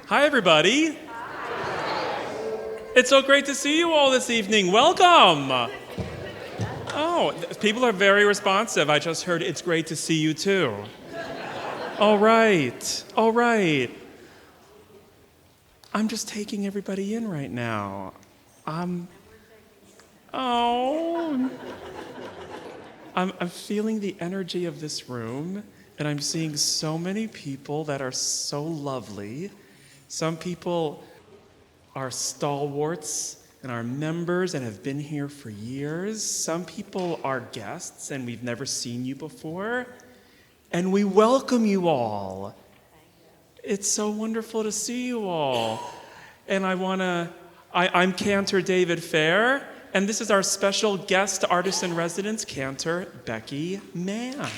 Hi, everybody. It's so great to see you all this evening. Welcome. Oh, people are very responsive. I just heard it's great to see you too. All right. I'm just taking everybody in right now. I'm feeling the energy of this room, and I'm seeing so many people that are so lovely. Some people are stalwarts and are members and have been here for years. Some people are guests and we've never seen you before. And we welcome you all. It's so wonderful to see you all. And I'm Cantor David Fair, and this is our special guest artist in residence, Cantor Becky Mann.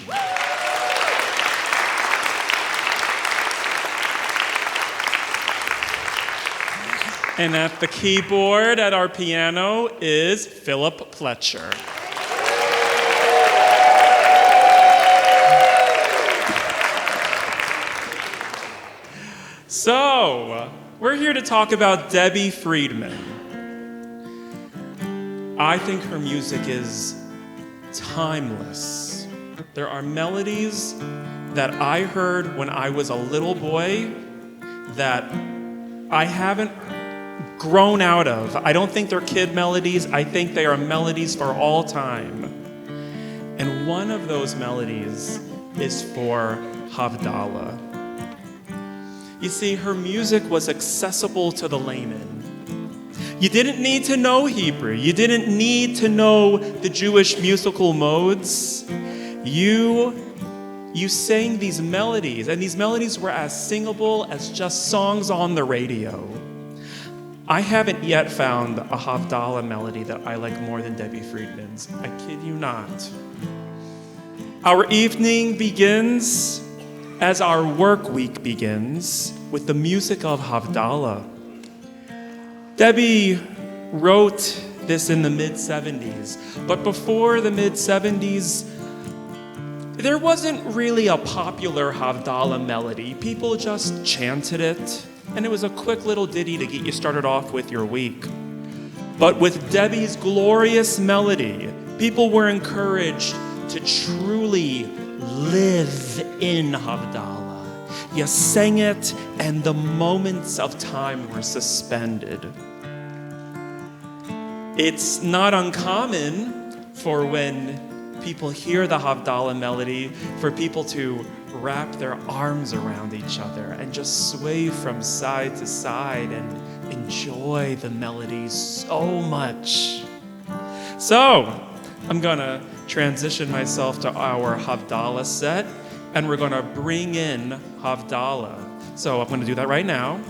And at the keyboard at our piano is Philip Pletcher. So, we're here to talk about Debbie Friedman. I think her music is timeless. There are melodies that I heard when I was a little boy that I haven't grown out of. I don't think they're kid melodies. I think they are melodies for all time. And one of those melodies is for Havdalah. You see, her music was accessible to the layman. You didn't need to know Hebrew. You didn't need to know the Jewish musical modes. You sang these melodies, and these melodies were as singable as just songs on the radio. I haven't yet found a Havdalah melody that I like more than Debbie Friedman's. I kid you not. Our evening begins as our work week begins with the music of Havdalah. Debbie wrote this in the mid-70s, but before the mid-70s, there wasn't really a popular Havdalah melody. People just chanted it, and it was a quick little ditty to get you started off with your week. But with Debbie's glorious melody, people were encouraged to truly live in Havdalah. You sang it, and the moments of time were suspended. It's not uncommon for when people hear the Havdalah melody for people to wrap their arms around each other and just sway from side to side and enjoy the melody so much. So, I'm gonna transition myself to our Havdalah set, and we're gonna bring in Havdalah. So I'm gonna do that right now.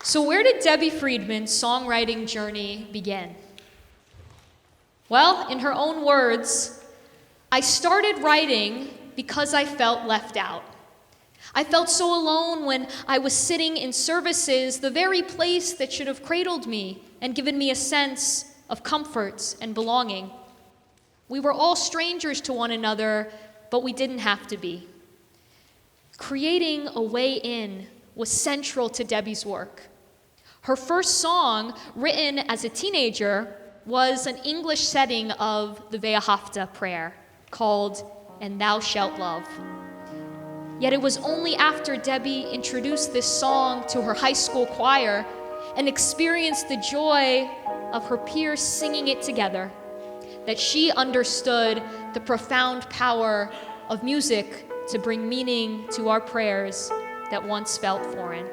So where did Debbie Friedman's songwriting journey begin? Well, in her own words, I started writing because I felt left out. I felt so alone when I was sitting in services, the very place that should have cradled me and given me a sense of comfort and belonging. We were all strangers to one another, but we didn't have to be. Creating a way in was central to Debbie's work. Her first song, written as a teenager, was an English setting of the Weihafta prayer called "And Thou Shalt Love." Yet it was only after Debbie introduced this song to her high school choir and experienced the joy of her peers singing it together that she understood the profound power of music to bring meaning to our prayers that once felt foreign.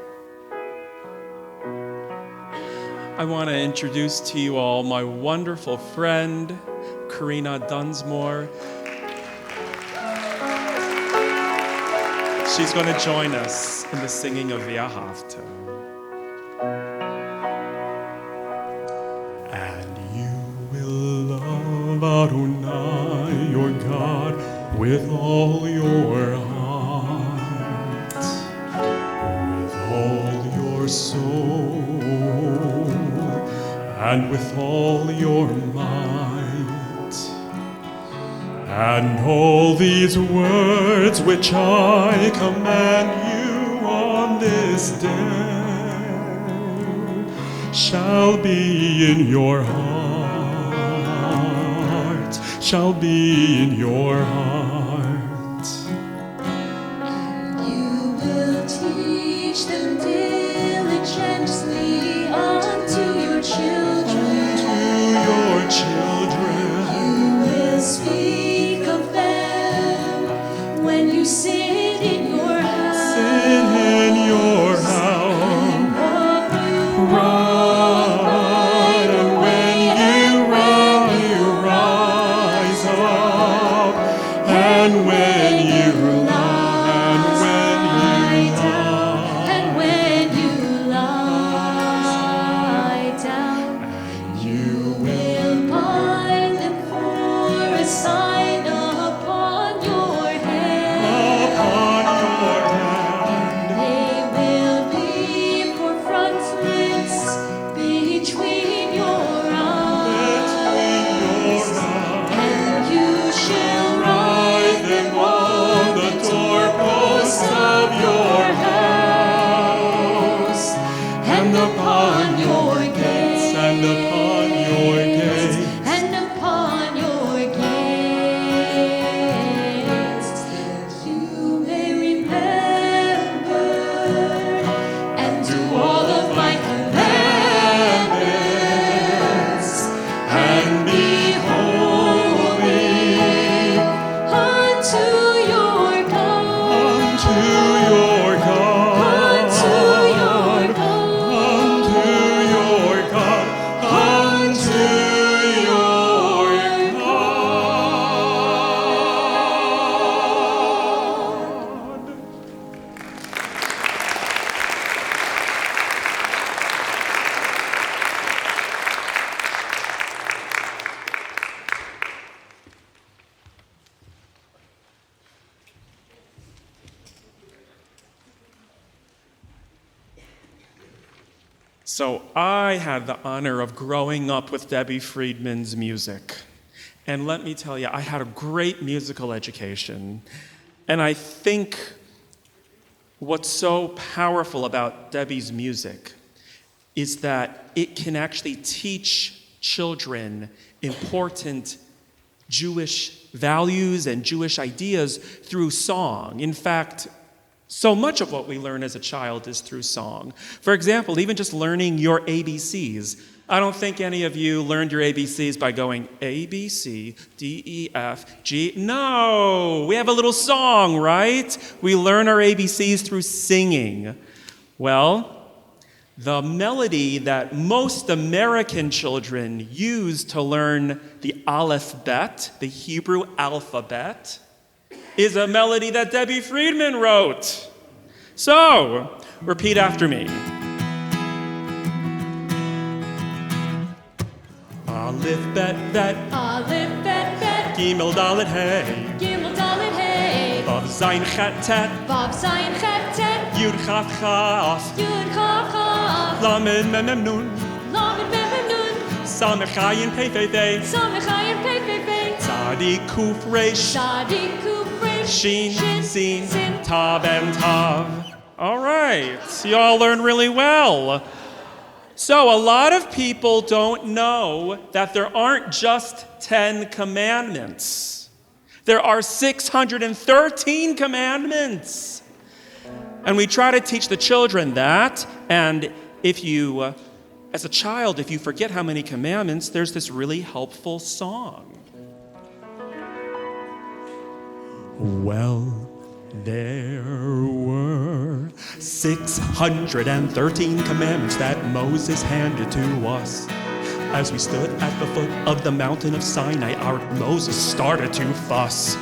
I want to introduce to you all my wonderful friend, Karina Dunsmore. She's going to join us in the singing of Weihafta. And you will love Adonai, your God, with all your heart, with all your soul, and with all your might. And all these words which I command you on this day shall be in your heart, shall be in your heart. And you will teach them diligently unto your children. You will speak of them when you sit in your house. Sit in your house. Right, and when you rise up, and when you lie, and when you lie down, you will bind them for a sign upon your hand. They will be for frontlets between your eyes. And you shall write them on the doorposts of your house, and upon your gates, and upon your gates. and upon your gates, that you may remember and do all of my commandments, and be holy unto your God. Unto your God. Unto your God. Unto your God. Unto your God. So I had the honor of growing up with Debbie Friedman's music. And let me tell you, I had a great musical education. And I think what's so powerful about Debbie's music is that it can actually teach children important Jewish values and Jewish ideas through song. In fact, so much of what we learn as a child is through song. For example, even just learning your ABCs. I don't think any of you learned your ABCs by going A, B, C, D, E, F, G. No, we have a little song, right? We learn our ABCs through singing. Well, the melody that most American children use to learn the alphabet, the Hebrew alphabet, is a melody that Debbie Friedman wrote. So, repeat after me. Aleph, bet, bet. Aleph, bet, bet. Gimel, dalet, hey. Gimel, dalet, hey. Vav, zayin, chet, tet. Vav, zayin, chet, tet. Yud, chaf, chaf. Yud, chaf, chaf. Lamed, mem, mem, nun. Lamed, mem, mem, nun. Samech, chayin, pei, pei, pei. Samech, chayin, pei, pei, pei. Tzadik, kuf, resh. Tzadik, kuf, resh. Shin, sin, tav, and tav. All right, you all learn really well. So a lot of people don't know that there aren't just 10 commandments. There are 613 commandments. And we try to teach the children that, and if you, as a child, if you forget how many commandments, there's this really helpful song. Well, there were 613 commandments that Moses handed to us. As we stood at the foot of the mountain of Sinai, our Moses started to fuss.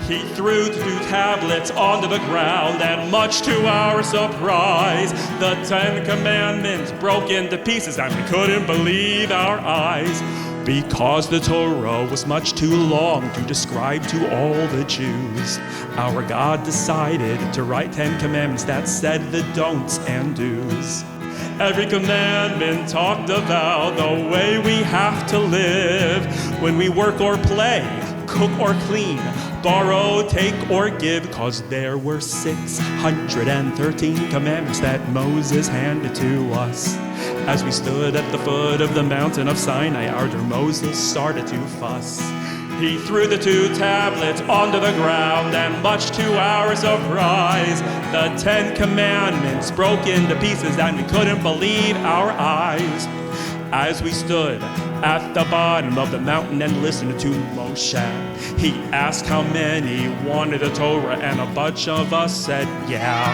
He threw 2 tablets onto the ground, and much to our surprise, the 10 commandments broke into pieces, and we couldn't believe our eyes. Because the Torah was much too long to describe to all the Jews, our God decided to write 10 commandments that said the don'ts and do's. Every commandment talked about the way we have to live when we work or play, cook or clean, borrow, take or give, 'cause there were 613 commandments that Moses handed to us. As we stood at the foot of the mountain of Sinai, our dear Moses started to fuss. He threw the 2 tablets onto the ground, and much to our surprise, the 10 commandments broke into pieces, and we couldn't believe our eyes. As we stood at the bottom of the mountain and listened to Moshe, he asked how many wanted the Torah, and a bunch of us said, yeah.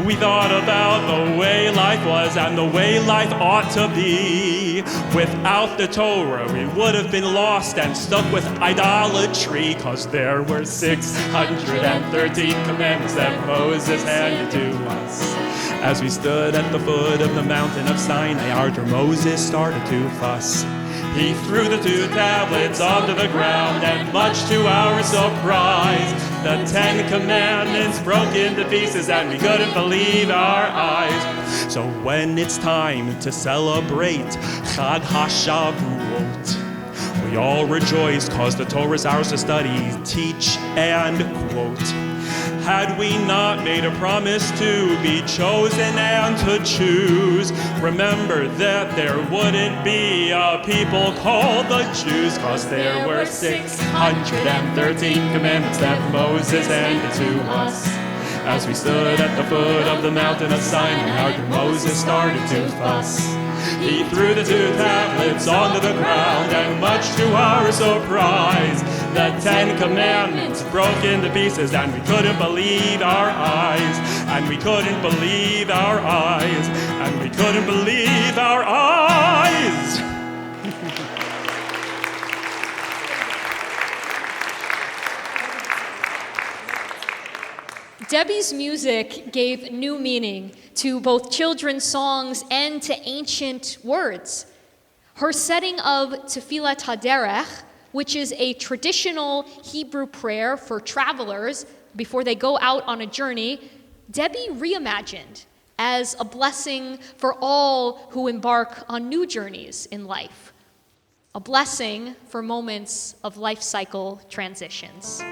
We thought about the way life was and the way life ought to be. Without the Torah, we would have been lost and stuck with idolatry, 'cause there were 613 commandments that Moses handed to us. As we stood at the foot of the mountain of Sinai, our dear Moses started to fuss. He threw the 2 tablets onto the ground, and much to our surprise, the 10 commandments broke into pieces, and we couldn't believe our eyes. So when it's time to celebrate Chag HaShavuot, we all rejoice, 'cause the Torah is ours to study, teach, and quote. Had we not made a promise to be chosen and to choose, remember that there wouldn't be a people called the Jews, 'cause there were 613 commandments that Moses handed to us. As we stood at the foot of the mountain of Sinai, our dear Moses started to fuss. He threw the 2 tablets onto the ground, and much to our surprise, the 10 commandments broke into pieces, and we couldn't believe our eyes, and we couldn't believe our eyes, and we couldn't believe our eyes. Debbie's music gave new meaning to both children's songs and to ancient words. Her setting of Tefillat HaDerech, which is a traditional Hebrew prayer for travelers before they go out on a journey, Debbie reimagined as a blessing for all who embark on new journeys in life, a blessing for moments of life cycle transitions.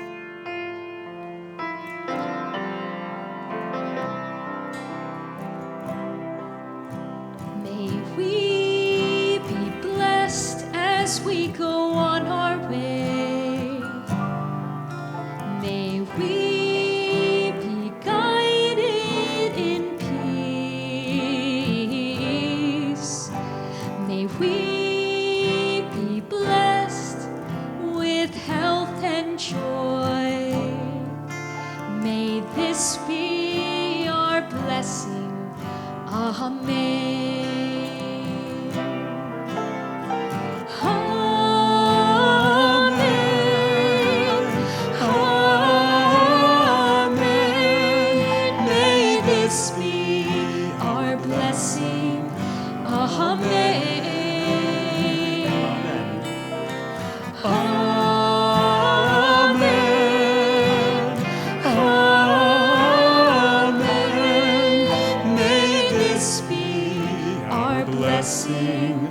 May we be blessed as we go on our way. Amen. Amen. May this be our blessing.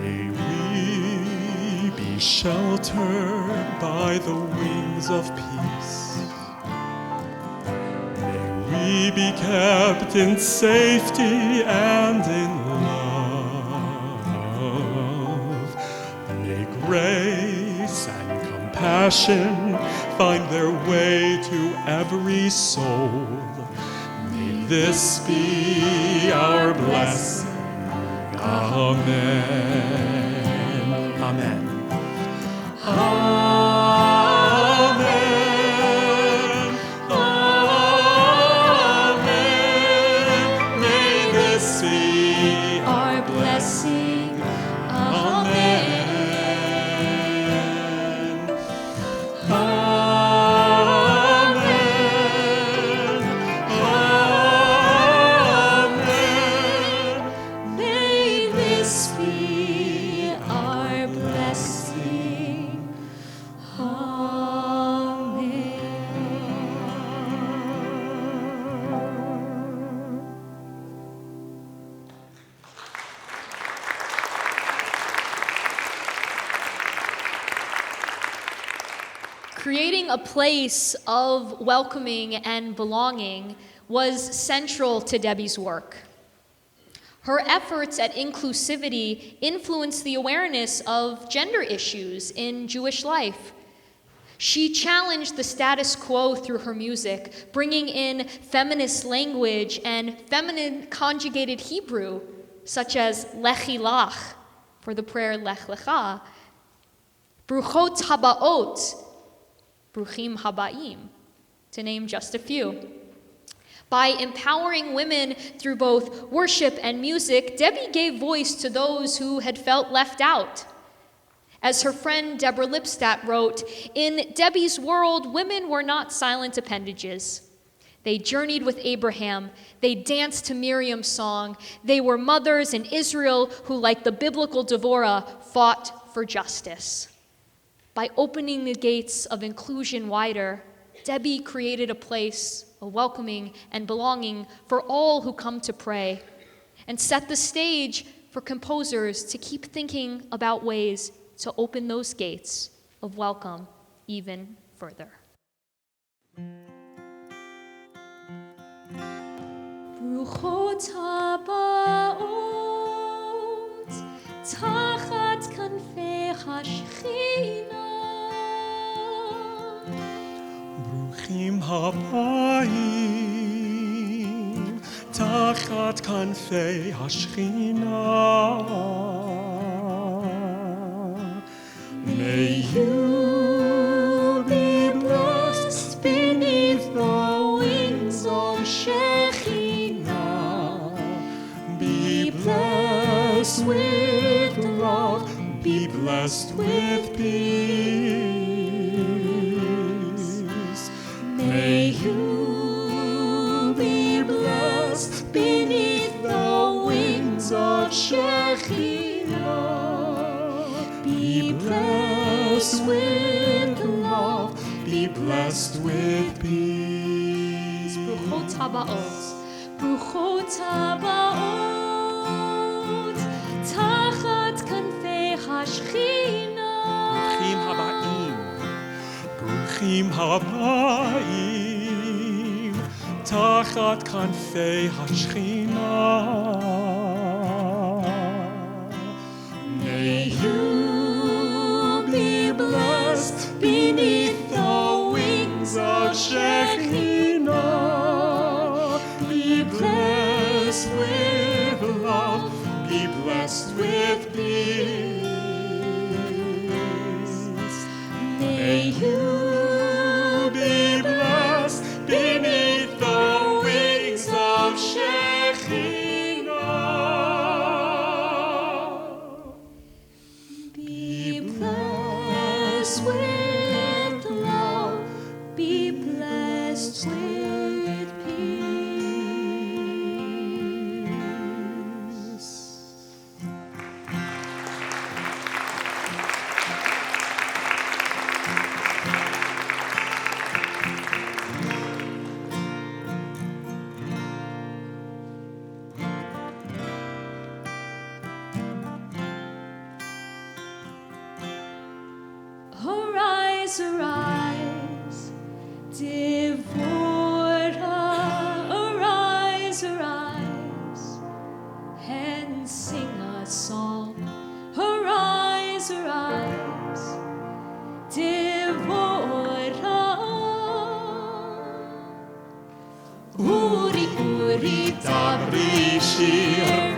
May we be sheltered by the wings of peace. May we be kept in safety and in love. May grace and compassion find their way to every soul. May this be our blessing. Amen. Amen. Amen. Amen. May this be Our blessing. Amen. Amen. May this be our blessing. Amen. Creating a place of welcoming and belonging was central to Debbie's work. Her efforts at inclusivity influenced the awareness of gender issues in Jewish life. She challenged the status quo through her music, bringing in feminist language and feminine conjugated Hebrew, such as Lechi Lach, for the prayer Lech Lecha, Bruchot Habaot, Bruchim Habaim, to name just a few. By empowering women through both worship and music, Debbie gave voice to those who had felt left out. As her friend Deborah Lipstadt wrote, in Debbie's world, women were not silent appendages. They journeyed with Abraham. They danced to Miriam's song. They were mothers in Israel who, like the biblical Devorah, fought for justice. By opening the gates of inclusion wider, Debbie created a place of welcoming and belonging for all who come to pray, and set the stage for composers to keep thinking about ways to open those gates of welcome even further. ברוכות הבאות תחת כנפי השכינה. ברוכים הבאים תחת כנפי השכינה. May you be blessed beneath the wings of Shekhinah. Be blessed with love, be blessed with peace. May you be blessed beneath the wings of Shekhinah. Be blessed with love, be blessed with peace. ברוכות הבאות. ברוכות הבאות תחת כנפי השכינה. ברוכים הבאים. ברוכים הבאים תחת כנפי השכינה. May you be blessed beneath the wings of Shekhinah. Be blessed with love, be blessed with peace. May you be blessed beneath the wings of Shekhinah. Be blessed with love, arise, arise. Devorah, arise, arise. And sing a song. Arise, arise. Devorah. Uri, uri, dabri, shir.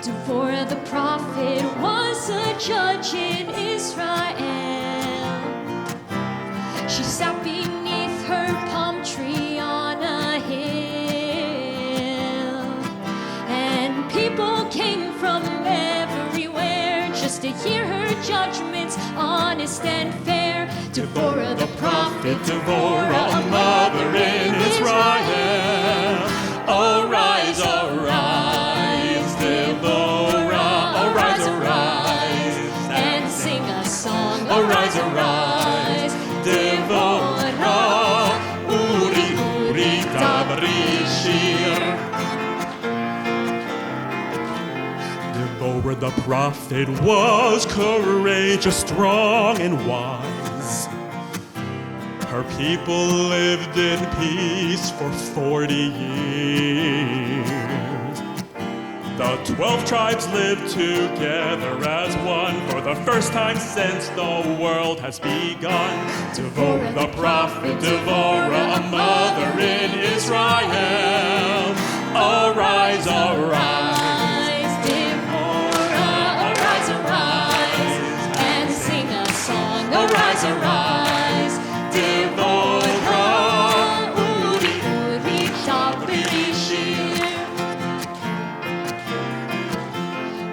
Devorah the prophet was a judge in Israel. She sat beneath her palm tree on a hill. And people came from everywhere just to hear her judgments, honest and fair. Devorah the prophet, Devorah, a mother in Israel. Arise, arise, Devorah, arise, arise, and sing a song. Arise, arise, Devorah, uri, uri, dabri, shir. Deborah the prophet was courageous, strong, and wise. Her people lived in peace for 40 years. The 12 tribes lived together as one for the first time since the world has begun. Devorah the prophet, Devorah, a mother in Israel. Arise, arise, Devorah, arise, arise, and sing a song. Arise, arise, Devorah, uri, uri, dabri, shir.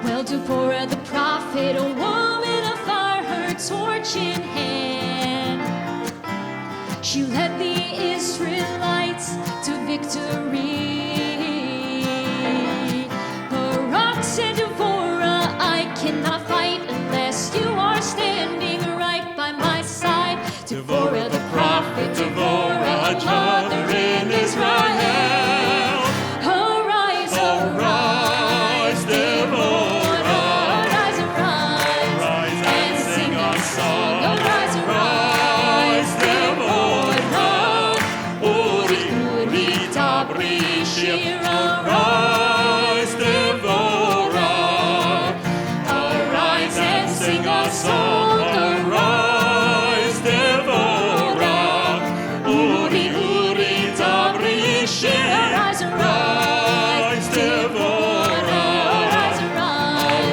Well, Devorah the prophet, a woman of fire, her torch in hand, she led the Israelites to victory. Barak said, Devorah, I cannot fight unless you are standing right by my side. Devorah the prophet, Devorah, a mother in Israel. Arise, arise, Devorah, arise, arise, and sing a song. Arise, arise, Devorah, uri, uri, dabri, shir. Arise, Devorah, arise and sing a song. Arise, Devorah, uri, uri, dabri, shir. Arise, arise, Devorah, arise,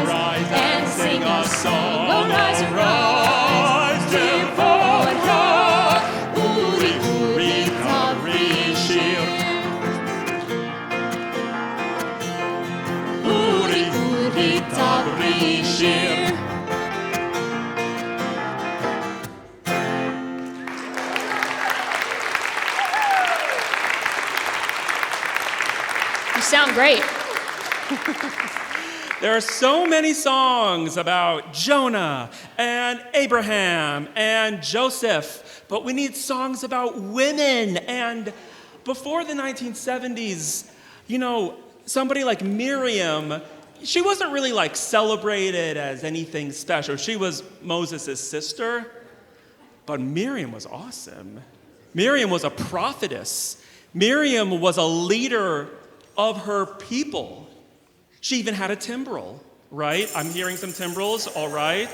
arise, and sing a song. Arise, arise, Devorah, uri, uri, dabri, shir. Uri, uri, dabri, shir. You sound great. There are so many songs about Jonah and Abraham and Joseph, but we need songs about women. And before the 1970s, you know, somebody like Miriam, she wasn't really like celebrated as anything special. She was Moses' sister, but Miriam was awesome. Miriam was a prophetess. Miriam was a leader of her people. She even had a timbrel, right? I'm hearing some timbrels, all right?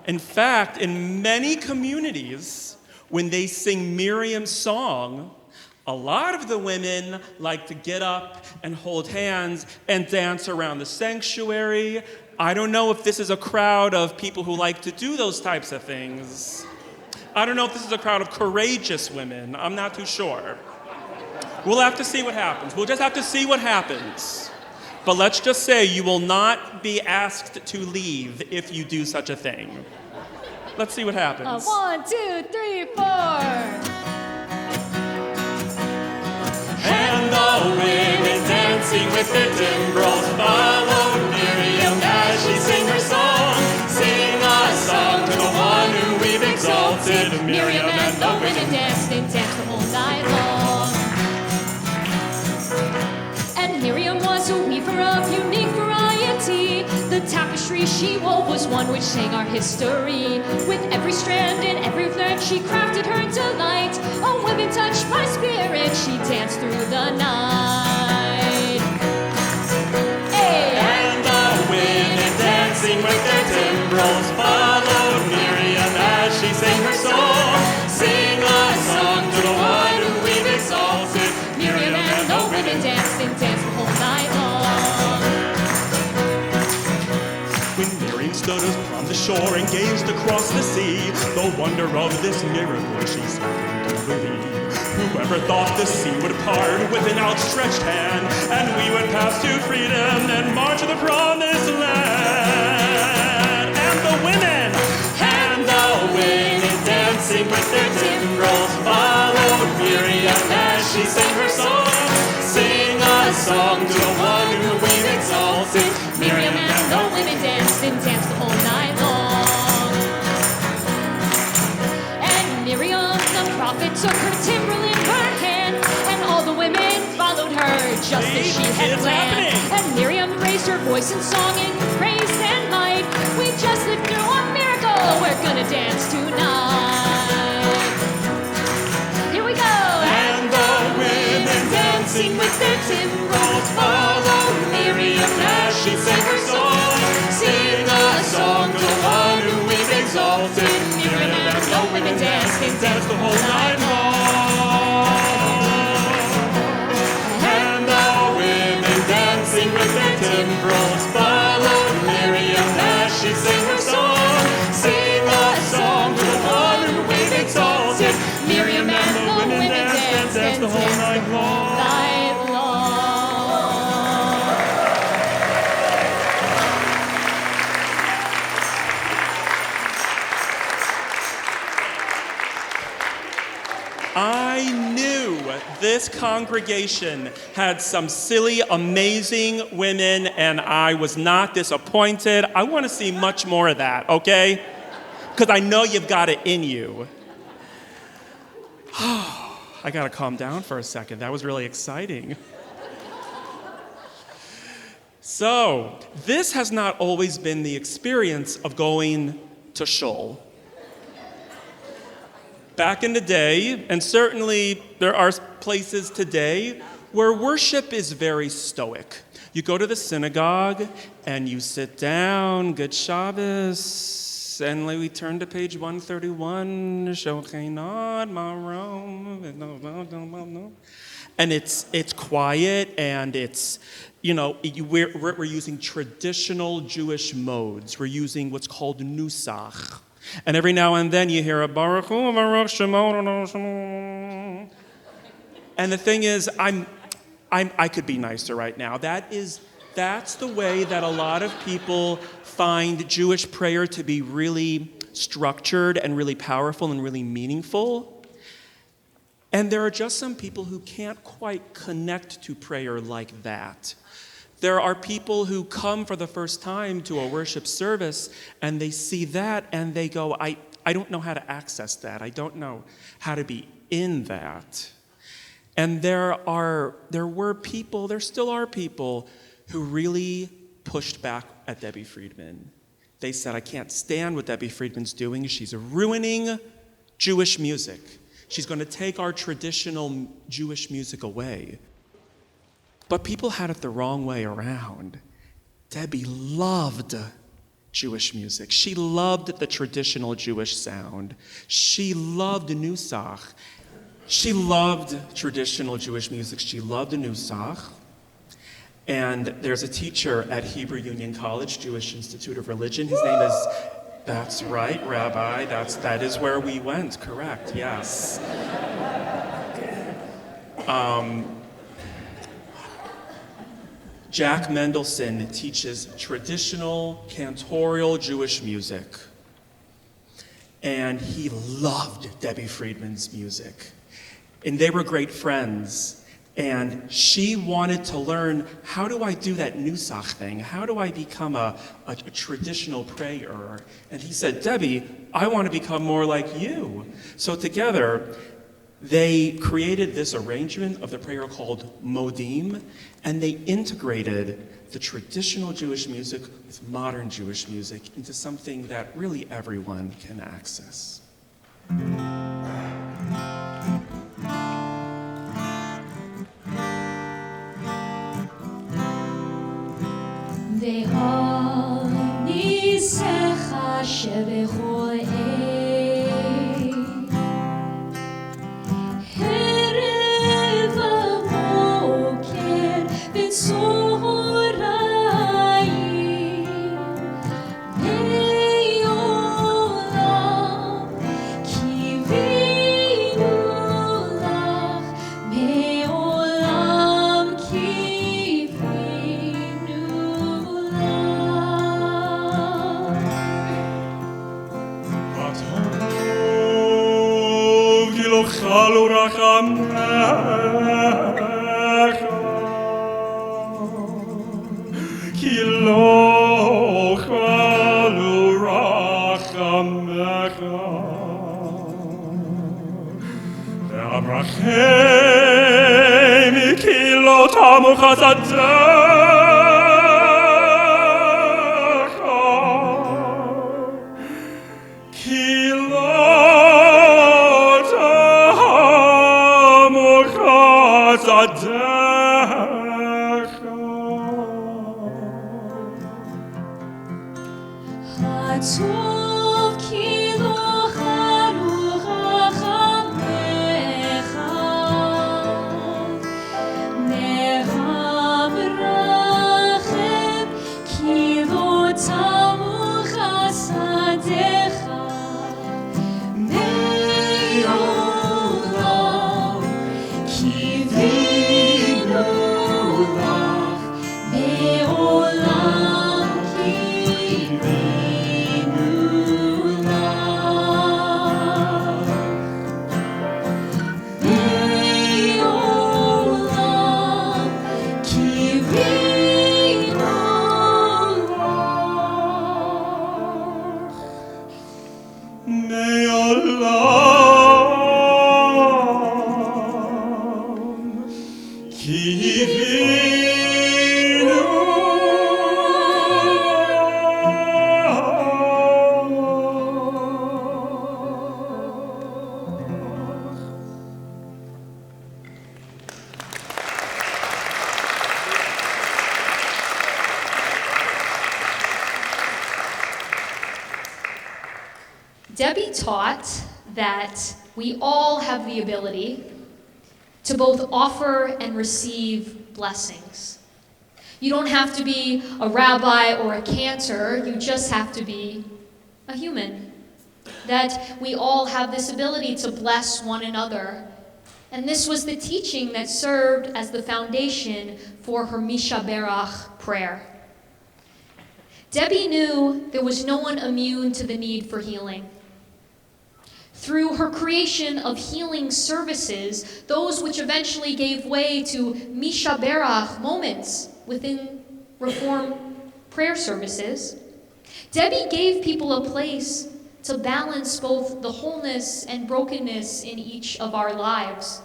In fact, in many communities, when they sing Miriam's song, a lot of the women like to get up and hold hands and dance around the sanctuary. I don't know if this is a crowd of people who like to do those types of things. I don't know if this is a crowd of courageous women. I'm not too sure. We'll have to see what happens. We'll just have to see what happens. But let's just say you will not be asked to leave if you do such a thing. Let's see what happens. 1, 2, 3, 4. And the women dancing with their timbrels follow Miriam as she sings her song. Sing a song to the one who we've exalted, Miriam and the women danced and danced the whole night long. And Miriam was a weaver of unique variety. The tapestry she wove was one which sang our history. With every strand and every thread she crafted her delight. Oh, women touched my spirit, she danced through the night. Hey. And the women dancing with their timbrels followed Miriam as she sang her song. Sing a song to the one who we've exalted. Miriam and the women danced and danced the whole night long. When Miriam stood upon the shore and gazed across the sea, the wonder of this miracle she seemed to believe. Whoever thought the sea would part with an outstretched hand, and we would pass to freedom and march to the promised land. And the women dancing with their timbrels followed Miriam as she sang her song. Sing a song to the one who we've exalted. Miriam and the women danced and danced the whole night long. And Miriam the prophet took her timbrel in her hand, and all the women followed her just as she had planned. And Miriam raised her voice in song and praise and might. We just lived through a miracle, we're gonna dance tonight. Here we go! And the women dancing with their timbrels followed Miriam as she sang her song. Sing a song to the one who we've exalted. Miriam and the women danced and danced the whole night long. And the women dancing with their timbrels followed Miriam as she sang her song. Sing a song to the one who we've exalted. Miriam and the women danced and danced the whole night long. I knew this congregation had some silly, amazing women, and I was not disappointed. I want to see much more of that, okay? Because I know you've got it in you. I got to calm down for a second. That was really exciting. So, this has not always been the experience of going to shul. Back in the day, and certainly there are places today, where worship is very stoic. You go to the synagogue and you sit down, good Shabbos, and we turn to page 131, and it's quiet, and it's, we're using traditional Jewish modes. We're using what's called nusach. And every now and then you hear a Baruch Hu, Baruch Shemon. And the thing is, I could be nicer right now. That's the way that a lot of people find Jewish prayer to be really structured and really powerful and really meaningful. And there are just some people who can't quite connect to prayer like that. There are people who come for the first time to a worship service and they see that and they go, I don't know how to access that. I don't know how to be in that. And there still are people who really pushed back at Debbie Friedman. They said, I can't stand what Debbie Friedman's doing. She's ruining Jewish music. She's going to take our traditional Jewish music away. But people had it the wrong way around. Debbie loved Jewish music. She loved the traditional Jewish sound. She loved nusach. She loved traditional Jewish music. She loved nusach. And there's a teacher at Hebrew Union College, Jewish Institute of Religion. His name is, that's right, Rabbi. That is where we went, correct, yes. Jack Mendelson teaches traditional cantorial Jewish music. And he loved Debbie Friedman's music. And they were great friends. And she wanted to learn, how do I do that nusach thing? How do I become a traditional prayer? And he said, Debbie, I want to become more like you. So together, they created this arrangement of the prayer called Modim, and they integrated the traditional Jewish music with modern Jewish music into something that really everyone can access. ניסך שבכל ערב הבוקר בצהריים מעולם קיווינו לך מעולם קיווינו חלו רחמך, כי לא חלו רחמך, ואברכים כי לא תמו חסדיך, כי לא הטוב כי לא חלו רחמך, מהברכים כי לא תמו חסדיך, מעולם קיווינו לך, מעולם קיווינו לך, מעולם קיווינו Debbie taught that we all have the ability to both offer and receive blessings. You don't have to be a rabbi or a cantor, you just have to be a human. That we all have this ability to bless one another. And this was the teaching that served as the foundation for her Misha Berach prayer. Debbie knew there was no one immune to the need for healing. Through her creation of healing services, those which eventually gave way to Misha Berach moments within Reform prayer services, Debbie gave people a place to balance both the wholeness and brokenness in each of our lives,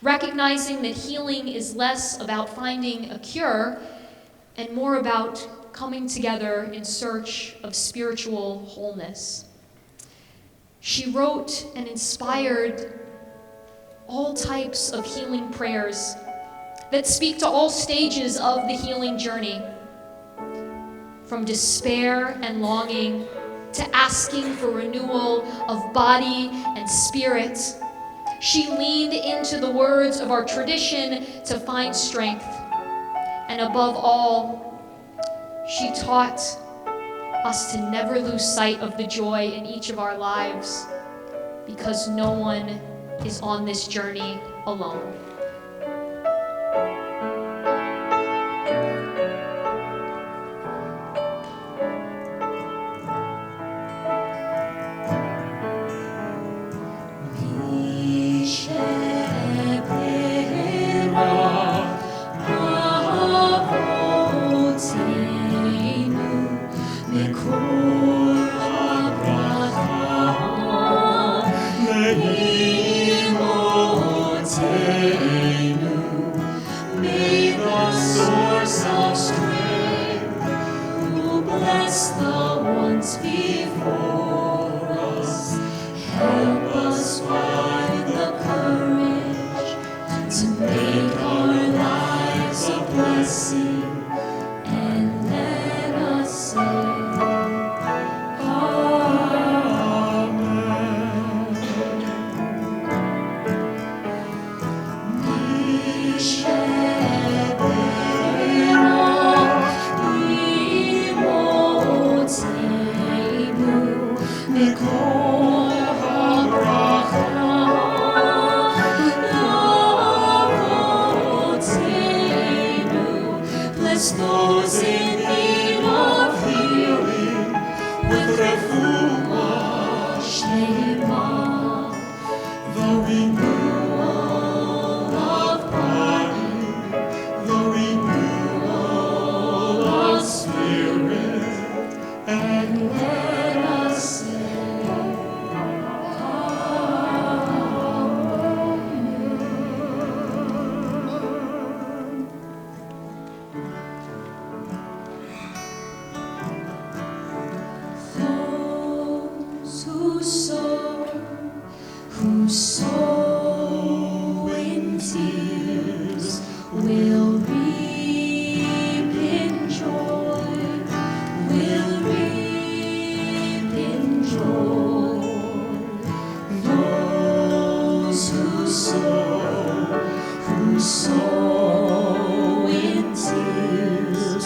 recognizing that healing is less about finding a cure and more about coming together in search of spiritual wholeness. She wrote and inspired all types of healing prayers that speak to all stages of the healing journey, from despair and longing to asking for renewal of body and spirit. She leaned into the words of our tradition to find strength. And above all, she taught us to never lose sight of the joy in each of our lives, because no one is on this journey alone. Say Bless those in need of healing with refuah shema, the renewal of body, the renewal of spirit, and let us say, who sow in tears will reap in joy, will reap in joy. Those who sow in tears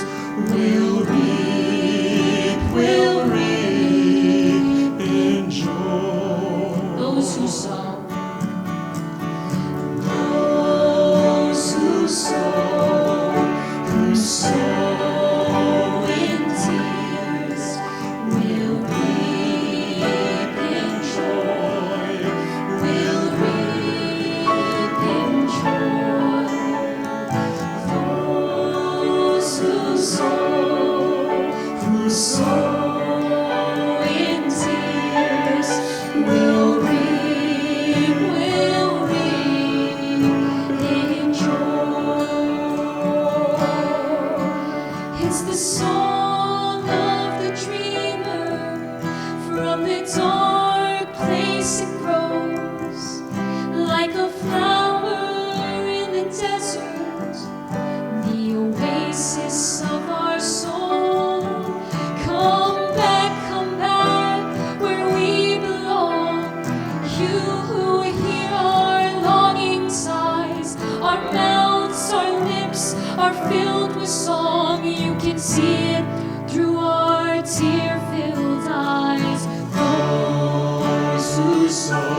will reap in joy. Those who sow in tears will reap in joy, will reap in joy. Those who sow in tears will reap in joy. It's the song of the dreamer. From the dark place it grows, like a flower in the desert, the oasis of our soul. Come back, where we belong. You who hear our longing sighs, our mouths, our lips are filled with song. You can see it through our tear-filled eyes. Those who sow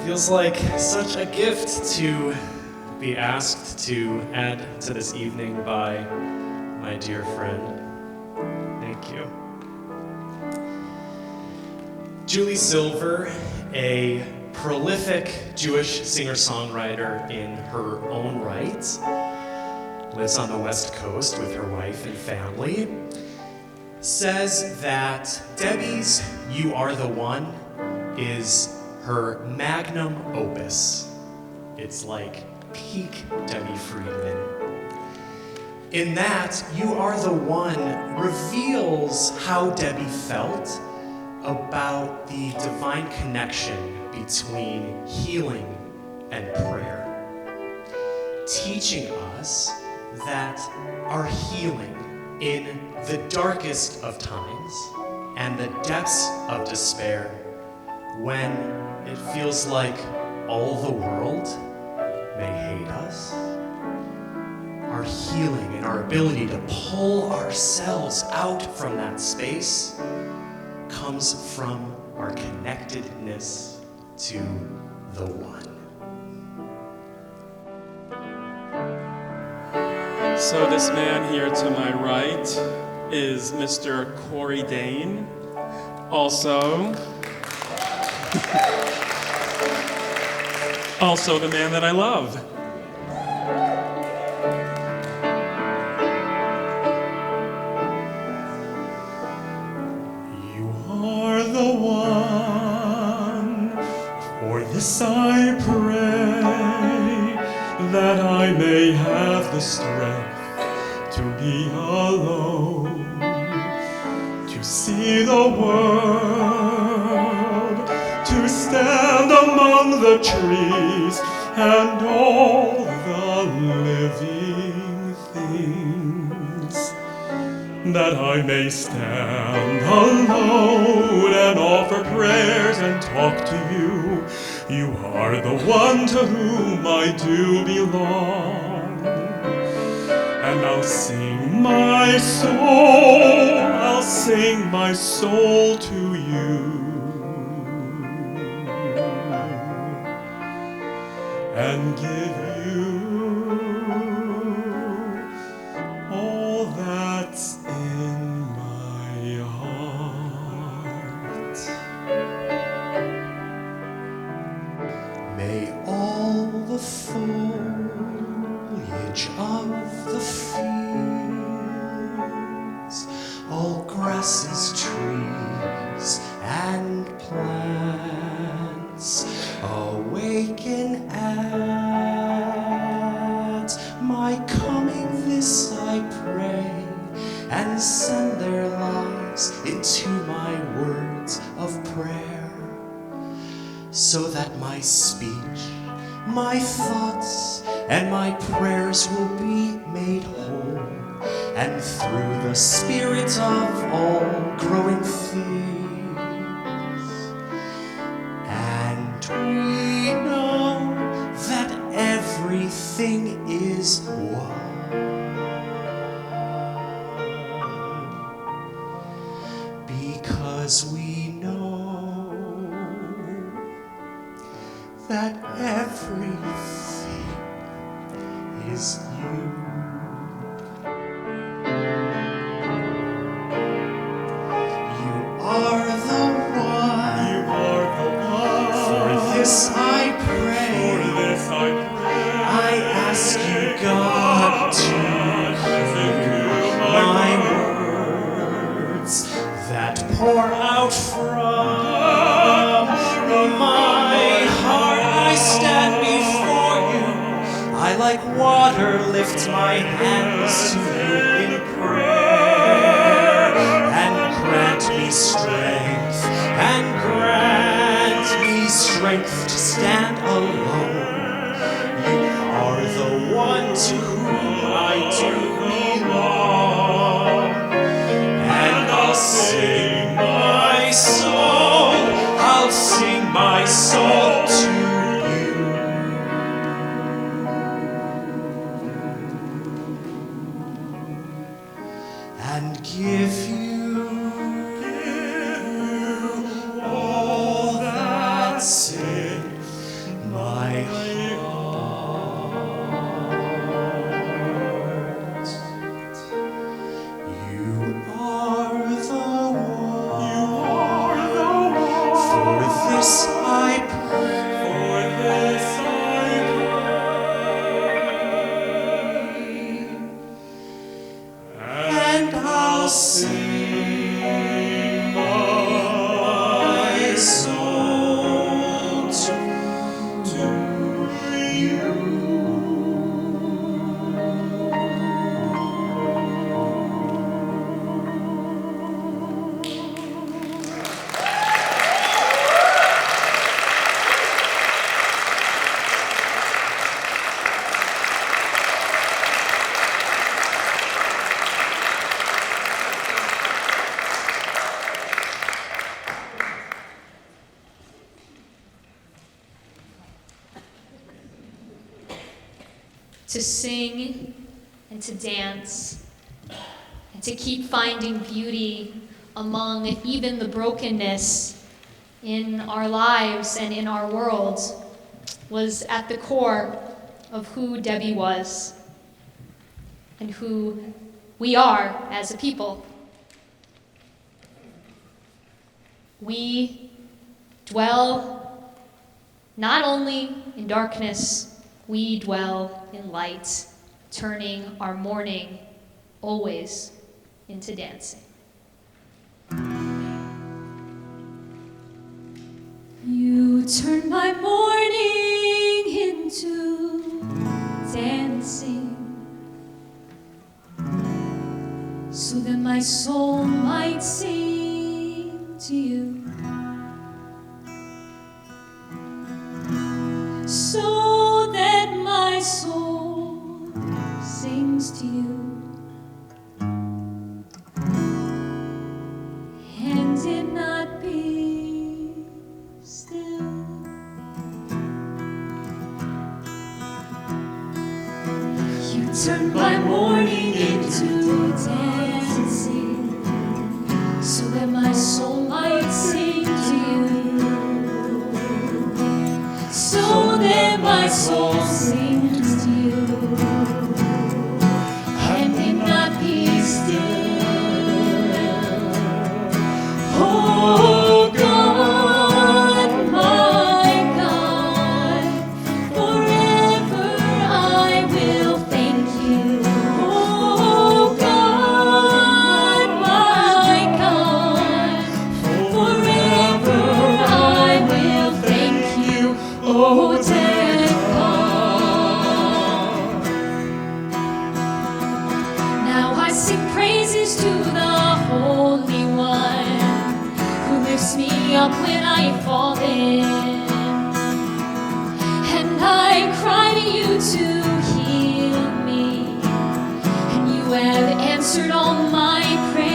Feels like such a gift to be asked to add to this evening by my dear friend. Thank you. Julie Silver, a prolific Jewish singer-songwriter in her own right, lives on the West Coast with her wife and family, says that Debbie's You Are the One is her magnum opus. It's like peak Debbie Friedman. In that, You Are the One reveals how Debbie felt about the divine connection between healing and prayer, teaching us that our healing in the darkest of times and the depths of despair, when it feels like all the world may hate us, our healing and our ability to pull ourselves out from that space comes from our connectedness to the One. So this man here to my right is Mr. Corey Dane. Also the man that I love. You are the one, for this I pray, that I may have the strength to be alone, to see the world, to stand among the trees and all the living things, that I may stand alone and offer prayers and talk to you. You are the one to whom I do belong. And I'll sing my soul to you. And give you all that's in my heart. May all the foliage of the fields, all grasses, trees, and plants awaken at my coming, this I pray, and send their lives into my words of prayer, so that my speech, my thoughts, and my prayers will be made whole, and through the spirit of all growing things. And we know that everything is one, because we know that everything is you. You are the one. You are the one. For this I pray. For this I pray. I ask you, God, to hear my words that pour out from my heart. I stand before you. I, like water, lift my hands to you in prayer, and grant me strength, to stand alone. You are the one to whom I do belong, and I'll sing my soul to you. And give you all that's in my heart. You are the one. For this I pray. And I'll sing my soul to you. To sing and to dance and to keep finding beauty among even the brokenness in our lives and in our world was at the core of who Debbie was and who we are as a people. We dwell not only in darkness, we dwell in light, turning our mourning always into dancing. You turn my mourning into dancing, so that my soul might sing to you. So that my soul sings to you. And it not be still. You turn my mourning into dancing, so that my soul might sing to you. So that my soul sings to you. And it not be still. Oh God, my God, forever I will thank you. Oh God, my God, forever I will thank you. Oh dear God. Now I sing praises to the Holy One, who lifts me up when I fall in. And I cry to you to heal me, and you have answered all my prayers.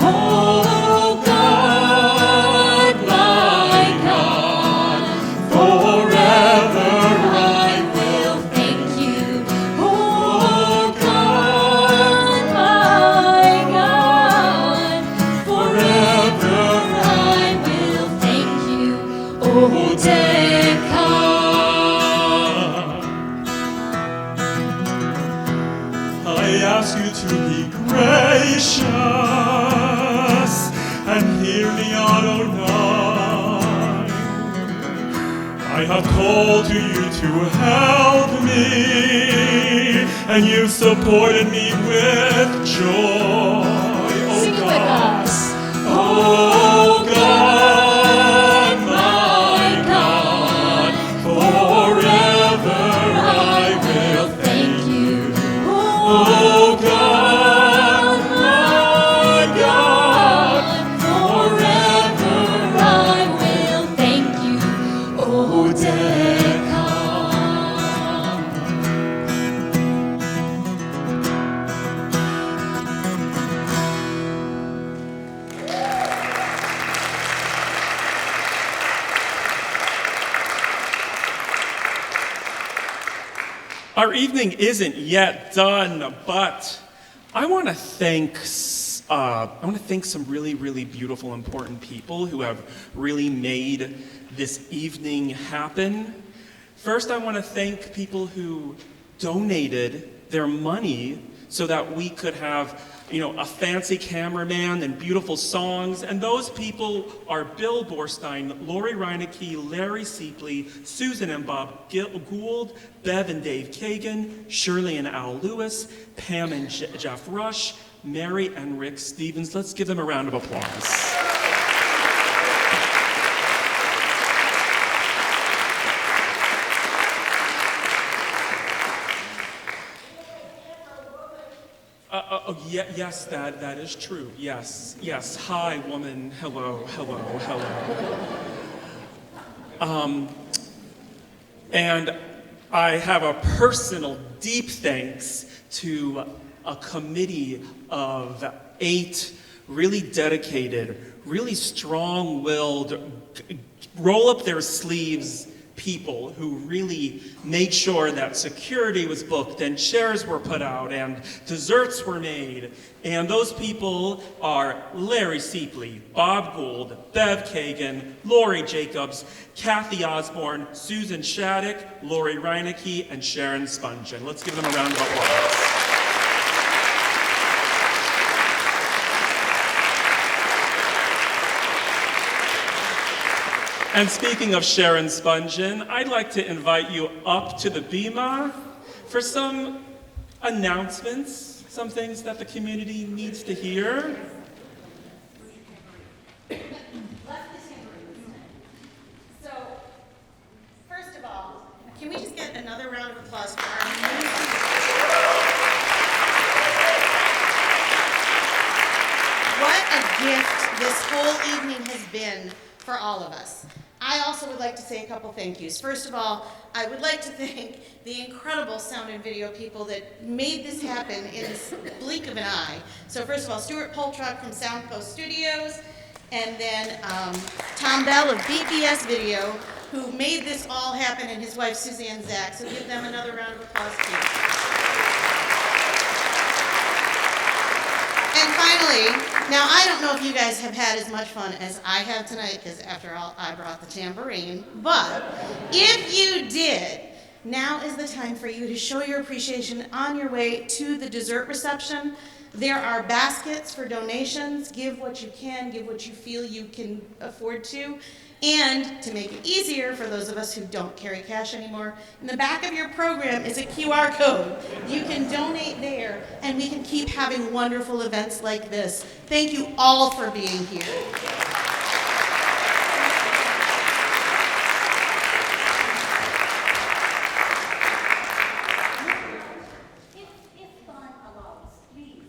Oh God, my God, forever I will thank you. Oh God, my God, forever I will thank you. Oh Decca. I ask you to be gracious and hear me, Adonai. I have called to you to help me, and you've supported me with joy. Oh Sing it with God. us. Oh God, my God, forever I will thank you. Oh God, my God, Forever I will thank you. Oh Decca. Our evening isn't yet done, but I want to thank some really, really beautiful, important people who have really made this evening happen. First, I want to thank people who donated their money so that we could have, a fancy cameraman and beautiful songs. And those people are Bill Borstein, Lori Reinecke, Larry Seepley, Susan and Bob Gould, Bev and Dave Kagan, Shirley and Al Lewis, Pam and Jeff Rush, Mary and Rick Stevens. Let's give them a round of applause. Yes, that is true. Yes. Hi, woman. Hello. And I have a personal deep thanks to a committee of 8 really dedicated, really strong-willed, roll up their sleeves people who really made sure that security was booked and chairs were put out and desserts were made. And those people are Larry Seepley, Bob Gould, Bev Kagan, Lori Jacobs, Kathy Osborne, Susan Shattuck, Lori Reinecke, and Sharon Spungen. Let's give them a round of applause. And speaking of Sharon Spungen, I'd like to invite you up to the bima for some announcements, some things that the community needs to hear. So, first of all, can we just get another round of applause for our music? What a gift this whole evening has been for all of us. I also would like to say a couple thank yous. First of all, I would like to thank the incredible sound and video people that made this happen in this blink of an eye. So first of all, Stuart Poltrock from Soundpost Studios, and then Tom Bell of BBS Video, who made this all happen, and his wife Suzanne Zach. So give them another round of applause too. And finally, now I don't know if you guys have had as much fun as I have tonight, because after all, I brought the tambourine, but if you did, now is the time for you to show your appreciation on your way to the dessert reception. There are baskets for donations. Give what you can, give what you feel you can afford to. And to make it easier for those of us who don't carry cash anymore, in the back of your program is a QR code. You can donate there, and we can keep having wonderful events like this. Thank you all for being here. If time allows, please,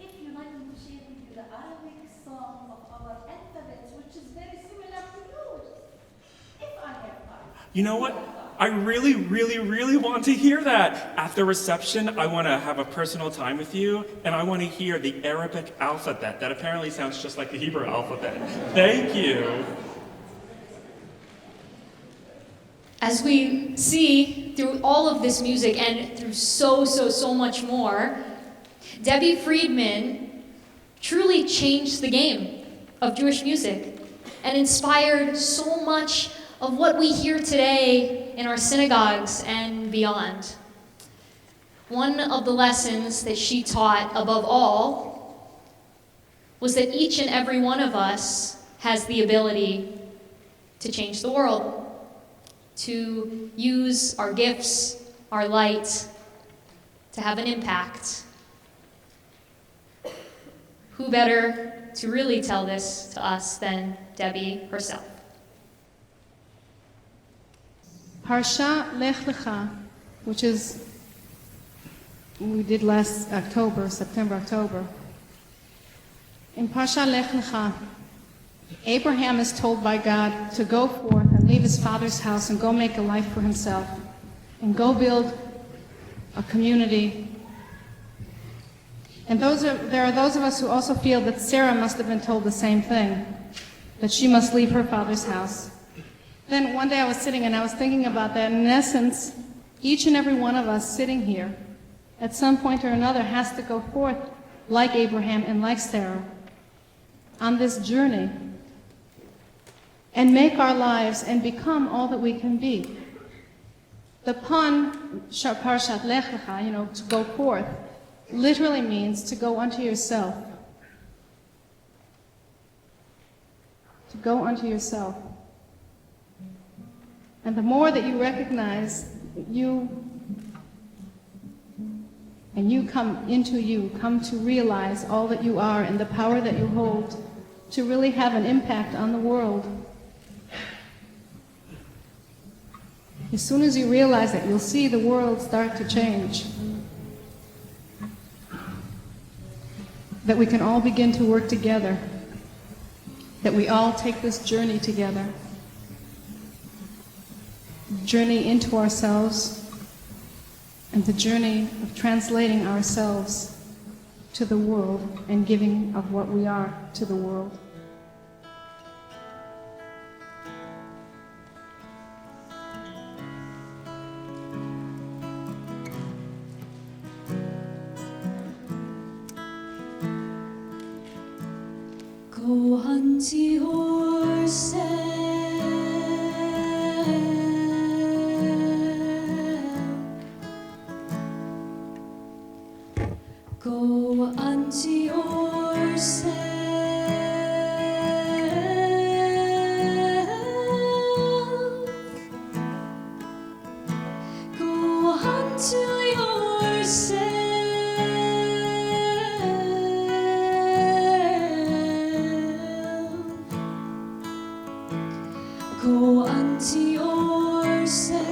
if you'd like me to share with you the Arabic song of our alphabet, which is very similar to yours, if I have time. You know what? I really, really, really want to hear that. At the reception, I want to have a personal time with you, and I want to hear the Arabic alphabet. That apparently sounds just like the Hebrew alphabet. Thank you. As we see through all of this music and through so much more, Debbie Friedman truly changed the game of Jewish music and inspired so much of what we hear today in our synagogues and beyond. One of the lessons that she taught above all was that each and every one of us has the ability to change the world, to use our gifts, our light, to have an impact. Who better to really tell this to us than Debbie herself? Parsha Lech Lecha, which is, we did last October, September, October. In Parsha Lech Lecha, Abraham is told by God to go forth and leave his father's house and go make a life for himself and go build a community. And there are those of us who also feel that Sarah must have been told the same thing, that she must leave her father's house. Then one day I was sitting and I was thinking about that. In essence, each and every one of us sitting here at some point or another has to go forth like Abraham and like Sarah on this journey and make our lives and become all that we can be. The pun, Parshat Lech Lecha, to go forth, literally means to go unto yourself. To go unto yourself. And the more that you recognize you, and you come to realize all that you are and the power that you hold to really have an impact on the world. As soon as you realize that, you'll see the world start to change. That we can all begin to work together. That we all take this journey together. Journey into ourselves, and the journey of translating ourselves to the world and giving of what we are to the world. unto yourself. Go unto yourself. Go unto yourself. Go unto yourself.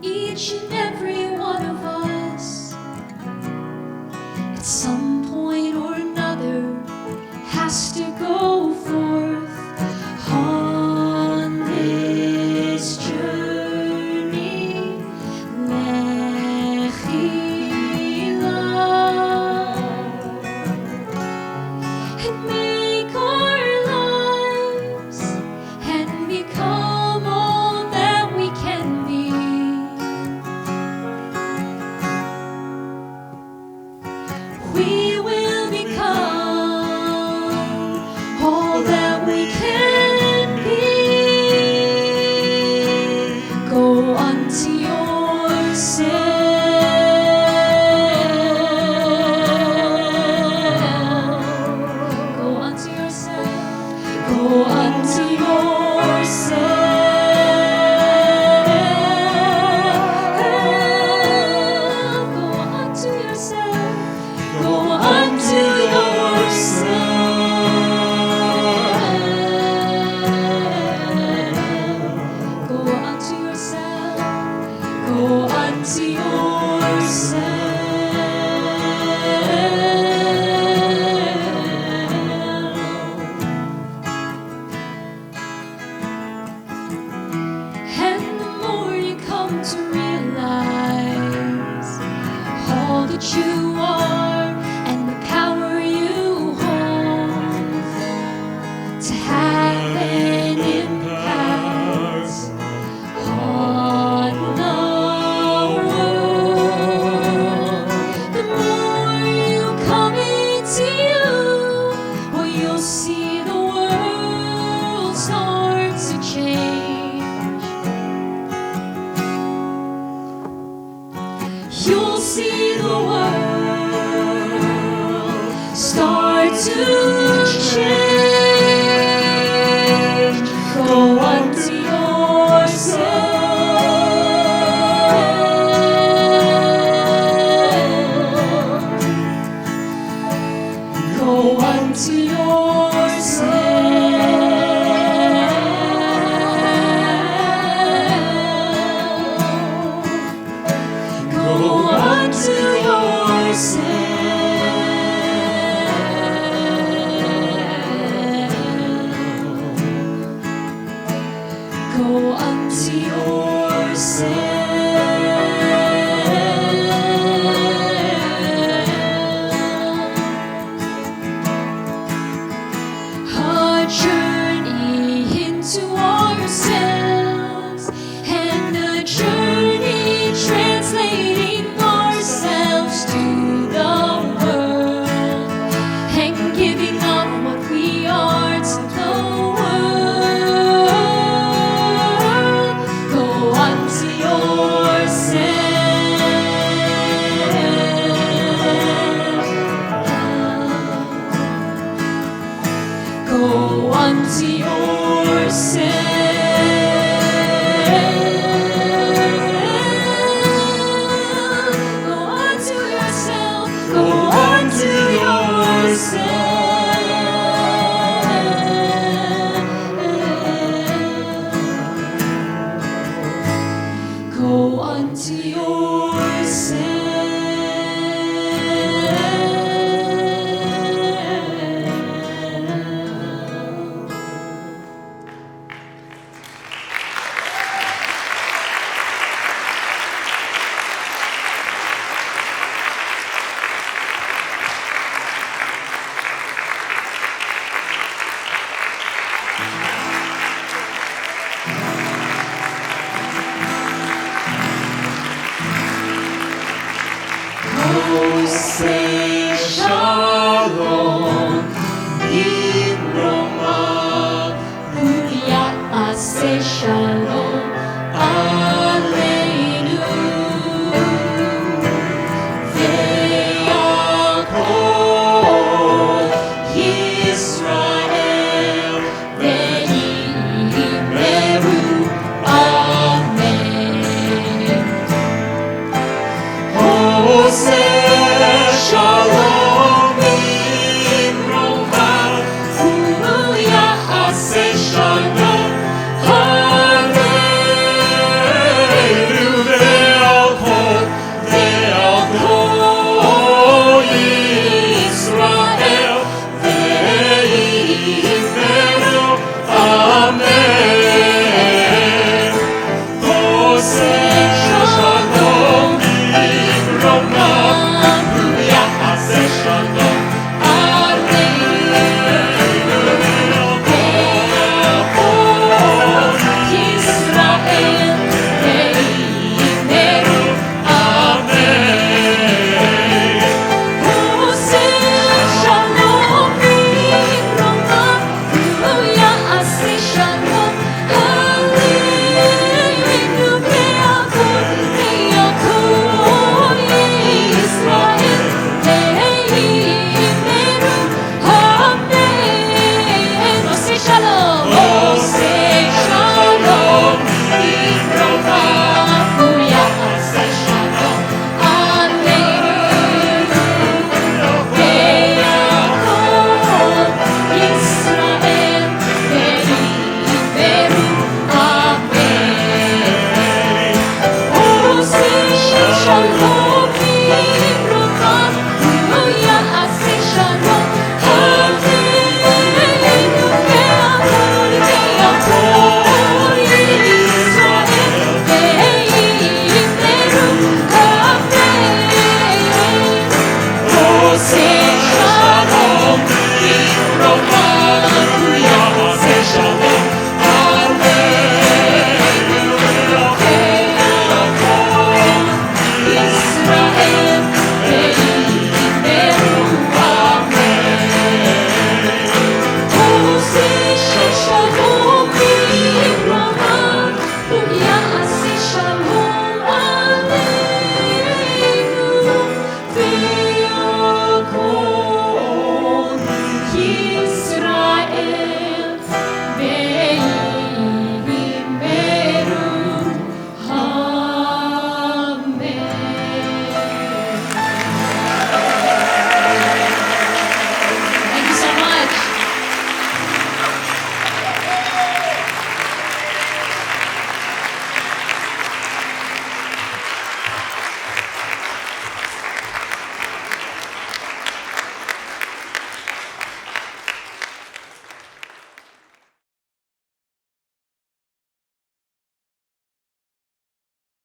Each and every one of us, at some point or another, has to go forth on this journey. And make our lives and become all that we can be. We will become all that we can be. Go unto yourself. Go unto yourself. Go unto yourself. Go unto yourself. Go unto yourself. Go unto yourself. Go unto yourself. And the more you come to realize all that you are and the power you hold to have an impact on the world, the more you come into you, well, you'll see the world start to change. You'll see the world start to change. Go unto yourself. Go unto yourself. Go unto yourself. Go unto yourself. A journey into ourselves and a journey translating ourselves to the world and giving up what we are to the world. Go unto yourself. Go unto yourself. Go unto yourself. Go unto yourself.